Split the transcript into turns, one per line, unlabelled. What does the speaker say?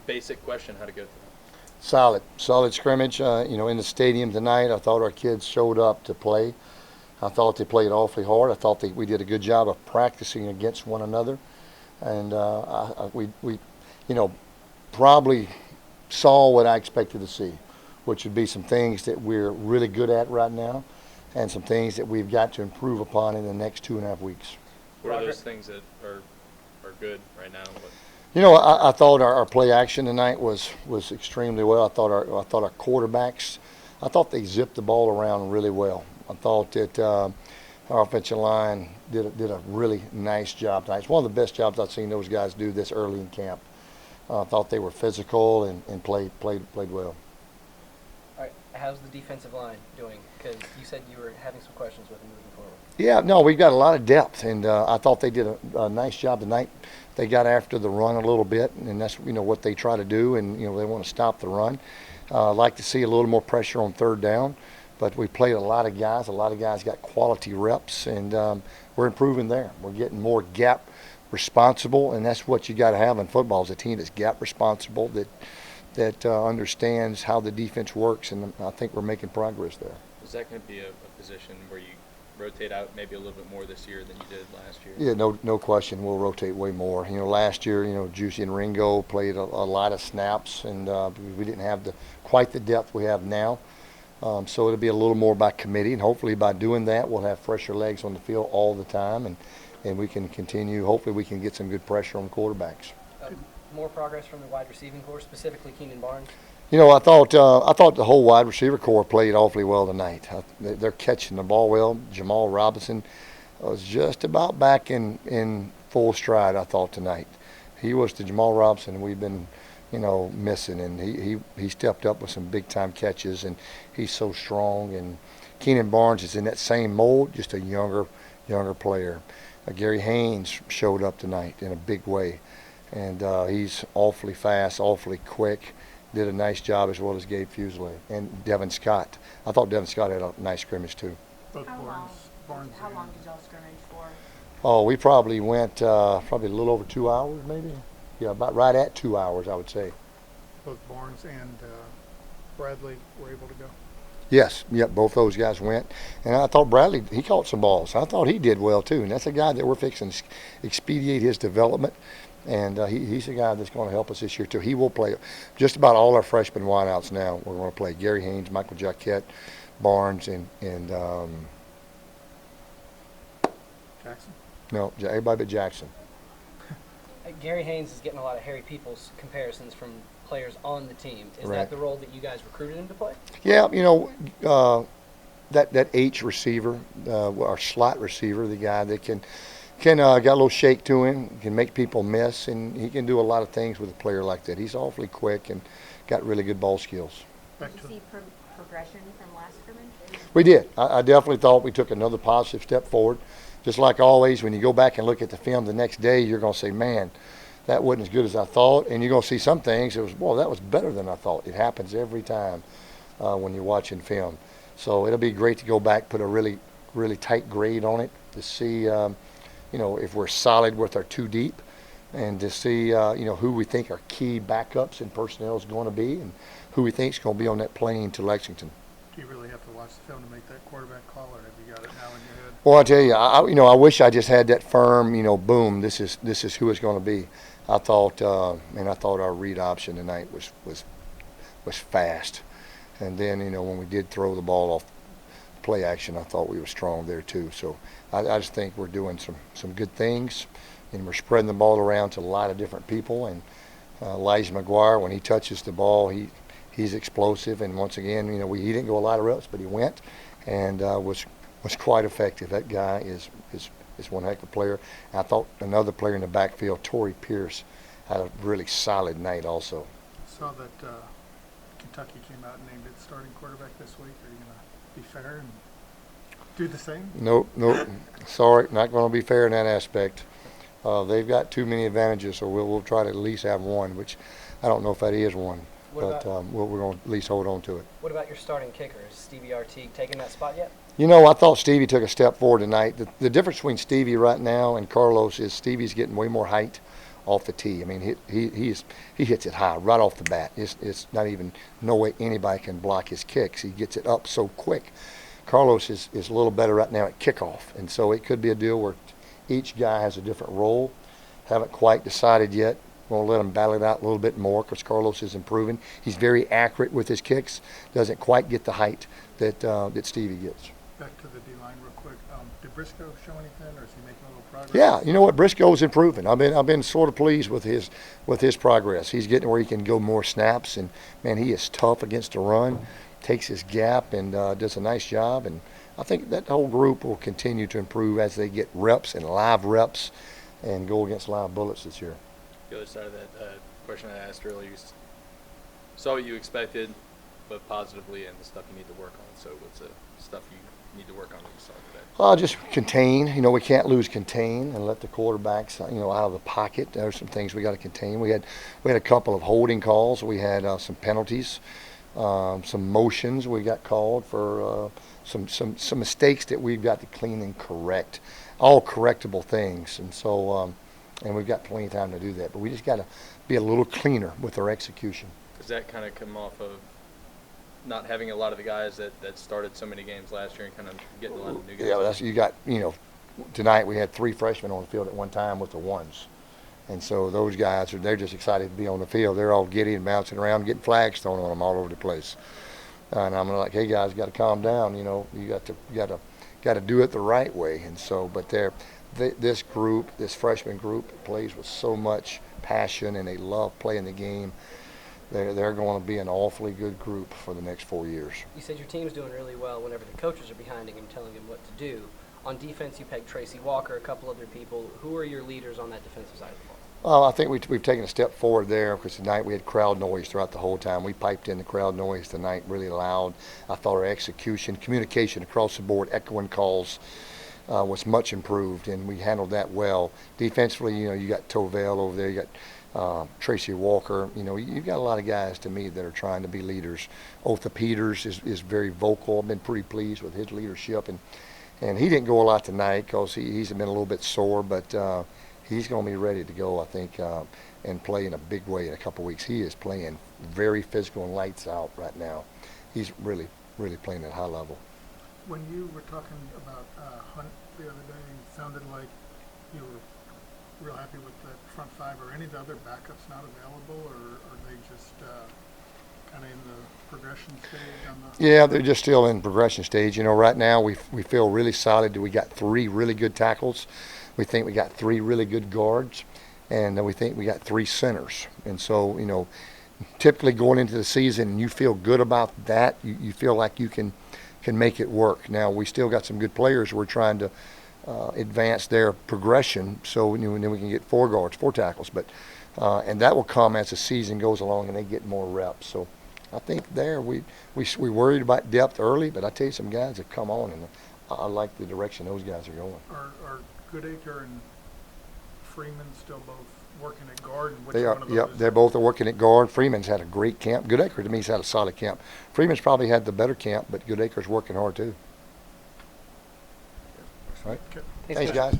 basic question, how to go through.
Solid scrimmage. In the stadium tonight, I thought our kids showed up to play. I thought they played awfully hard. I thought we did a good job of practicing against one another, and we probably saw what I expected to see, which would be some things that we're really good at right now, and some things that we've got to improve upon in the next 2.5 weeks.
What are those things that are good right now?
I thought our play action tonight was extremely well. I thought our quarterbacks, I thought they zipped the ball around really well. I thought that our offensive line did a really nice job tonight. It's one of the best jobs I've seen those guys do this early in camp. I thought they were physical and played well.
All right, how's the defensive line doing? Because you said you were having some questions with them moving forward.
Yeah, no, we've got a lot of depth, and I thought they did a nice job tonight. They got after the run a little bit, and that's what they try to do, and they want to stop the run. I'd like to see a little more pressure on third down, but we played a lot of guys. A lot of guys got quality reps, and we're improving there. We're getting more gap responsible, and that's what you got to have in football, is a team that's gap responsible, that understands how the defense works, and I think we're making progress there.
Is that going to be a position where you rotate out maybe a little bit more this year than you did last year?
Yeah, no question. We'll rotate way more. Last year, Juicy and Ringo played a lot of snaps, and we didn't have quite the depth we have now. So it'll be a little more by committee, and hopefully by doing that, we'll have fresher legs on the field all the time, and we can continue. Hopefully we can get some good pressure on quarterbacks.
More progress from the wide receiving corps, specifically Keenan Barnes?
I thought the whole wide receiver corps played awfully well tonight. They're catching the ball well. Jamal Robinson was just about back in full stride, I thought, tonight. He was the Jamal Robinson we've been, missing, and he stepped up with some big-time catches, and he's so strong. And Keenan Barnes is in that same mold, just a younger player. Gary Haynes showed up tonight in a big way, and he's awfully fast, awfully quick. Did a nice job, as well as Gabe Fuselier and Devin Scott. I thought Devin Scott had a nice scrimmage too.
How long did y'all scrimmage for?
Oh, we probably went a little over 2 hours, maybe. Yeah, about right at 2 hours, I would say.
Both Barnes and Bradley were able to go?
Yes, yep, both those guys went. And I thought Bradley, he caught some balls. I thought he did well too. And that's a guy that we're fixing to expedite his development. And he's a guy that's going to help us this year too. He will play just about all our freshman wideouts now. We're going to play Gary Haynes, Michael Jacquette, Barnes, and
Jackson?
No, everybody but Jackson.
Gary Haynes is getting a lot of Harry Peoples comparisons from players on the team. Is
Right.
that the role that you guys recruited him to play?
Yeah, that H receiver, our slot receiver, the guy that can got a little shake to him, can make people miss, and he can do a lot of things with a player like that. He's awfully quick and got really good ball skills.
Did you see progression from last scrimmage?
We did. I definitely thought we took another positive step forward. Just like always, when you go back and look at the film the next day, you're going to say, man, that wasn't as good as I thought. And you're going to see some things, that was better than I thought. It happens every time when you're watching film. So it'll be great to go back, put a really, really tight grade on it to see if we're solid with our two deep, and to see, who we think our key backups and personnel is going to be, and who we think is going to be on that plane to Lexington.
Do you really have to watch the film to make that quarterback call, or have you got it now in your head?
Well, I tell you, I wish I just had that firm, boom, this is who it's going to be. I thought our read option tonight was fast, and then when we did throw the ball off play action, I thought we were strong there too. So I just think we're doing some good things, and we're spreading the ball around to a lot of different people. And Elijah McGuire, when he touches the ball, he's explosive. And once again, he didn't go a lot of reps, but he went and was quite effective. That guy is one heck of a player. I thought another player in the backfield, Torrey Pierce, had a really solid night also.
I saw that Kentucky came out and named it starting quarterback this week. Are you going to be fair and do the same?
Nope. Sorry, not going to be fair in that aspect. They've got too many advantages, so we'll try to at least have one, which I don't know if that is one. We're going to at least hold on to it.
What about your starting kicker? Is Stevie Artigue taking that spot yet?
I thought Stevie took a step forward tonight. The difference between Stevie right now and Carlos is Stevie's getting way more height off the tee. I mean, he hits it high right off the bat. It's not even no way anybody can block his kicks. He gets it up so quick. Carlos is a little better right now at kickoff, and so it could be a deal where each guy has a different role. Haven't quite decided yet. We'll let him battle it out a little bit more because Carlos is improving. He's very accurate with his kicks. Doesn't quite get the height that Stevie gets.
Back to the D-line real quick. Did Briscoe show anything, or is he making a little progress?
Yeah, you know what? Briscoe's improving. I've been sort of pleased with his progress. He's getting where he can go more snaps, and man, he is tough against the run. Takes his gap and does a nice job. And I think that whole group will continue to improve as they get reps and live reps and go against live bullets this year.
The other side of that question I asked earlier, you saw what you expected, but positively, and the stuff you need to work on. So what's the stuff you need to work on that you saw today?
Just contain. You know, we can't lose contain and let the quarterbacks, out of the pocket. There's some things we got to contain. We had a couple of holding calls. We had some penalties, some motions we got called for some mistakes that we've got to clean and correct. All correctable things, and so and we've got plenty of time to do that. But we just got to be a little cleaner with our execution.
Does that kind of come off of not having a lot of the guys that started so many games last year and kind of getting a lot of new guys?
Yeah, you got, tonight we had 3 freshmen on the field at one time with the ones. And so those guys, they're just excited to be on the field. They're all giddy and bouncing around, getting flags thrown on them all over the place. And I'm like, hey guys, got to calm down. You got to do it the right way. And so, but this group, this freshman group, plays with so much passion and they love playing the game. They're going to be an awfully good group for the next 4 years.
You said your team's doing really well whenever the coaches are behind him and telling him what to do. On defense, you pegged Tracy Walker, a couple other people. Who are your leaders on that defensive side of the ball?
Well, I think we've taken a step forward there because tonight we had crowd noise throughout the whole time. We piped in the crowd noise tonight really loud. I thought our execution, communication across the board, echoing calls was much improved, and we handled that well. Defensively, you got Tovell over there. You got Tracy Walker. You've got a lot of guys to me that are trying to be leaders. Otha Peters is very vocal. I've been pretty pleased with his leadership, and he didn't go a lot tonight because he's been a little bit sore, but he's going to be ready to go, I think, and play in a big way in a couple weeks. He is playing very physical and lights out right now. He's really, really playing at a high level.
When you were talking about Hunt the other day, it sounded like you were real happy with the front 5. Are any of the other backups not available, or are they just kind of in the progression stage?
Yeah, they're just still in progression stage. Right now we feel really solid that we got 3 really good tackles. We think we got 3 really good guards, and we think we got 3 centers. And so, typically going into the season, you feel good about that. You feel like you can make it work. Now, we still got some good players. We're trying to advance their progression so then we can get 4 guards, 4 tackles. But and that will come as the season goes along and they get more reps. So I think there we worried about depth early, but I tell you, some guys have come on, and I like the direction those guys are going.
Are Goodacre and Freeman still both working at guard? And which
They are.
one of those
Yep, they're both working at guard. Freeman's had a great camp. Goodacre, to me, has had a solid camp. Freeman's probably had the better camp, but Goodacre's working hard too. All right.
Okay.
Thanks, guys.